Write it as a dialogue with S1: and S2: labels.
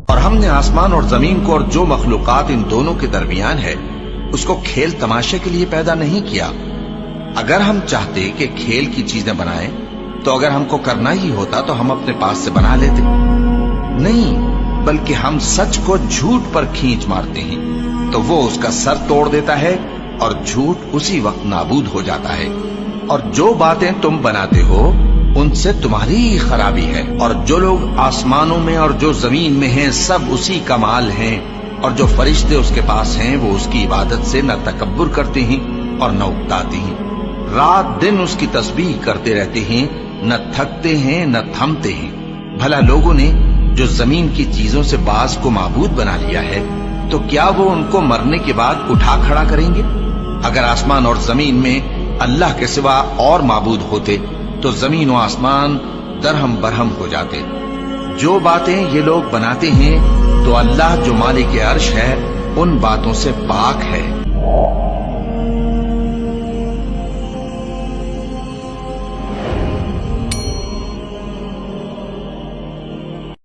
S1: اور ہم نے آسمان اور زمین کو اور جو مخلوقات ان دونوں کے درمیان ہے اس کو کھیل تماشے کے لیے پیدا نہیں کیا۔ اگر ہم چاہتے کہ کھیل کی چیزیں بنائیں تو اگر ہم کو کرنا ہی ہوتا تو ہم اپنے پاس سے بنا لیتے، نہیں بلکہ ہم سچ کو جھوٹ پر کھینچ مارتے ہیں تو وہ اس کا سر توڑ دیتا ہے اور جھوٹ اسی وقت نابود ہو جاتا ہے۔ اور جو باتیں تم بناتے ہو ان سے تمہاری ہی خرابی ہے، اور جو لوگ آسمانوں میں اور جو زمین میں ہیں سب اسی کا مال ہیں، اور جو فرشتے اس کے پاس ہیں وہ اس کی عبادت سے نہ تکبر کرتے ہیں اور نہ اکتاتے ہیں، رات دن اس کی تسبیح کرتے رہتے ہیں، نہ تھکتے ہیں نہ تھمتے ہیں۔ بھلا لوگوں نے جو زمین کی چیزوں سے بعض کو معبود بنا لیا ہے تو کیا وہ ان کو مرنے کے بعد اٹھا کھڑا کریں گے؟ اگر آسمان اور زمین میں اللہ کے سوا اور معبود ہوتے تو زمین و آسمان درہم برہم ہو جاتے۔ جو باتیں یہ لوگ بناتے ہیں تو اللہ جو مالک عرش ہے ان باتوں سے پاک ہے۔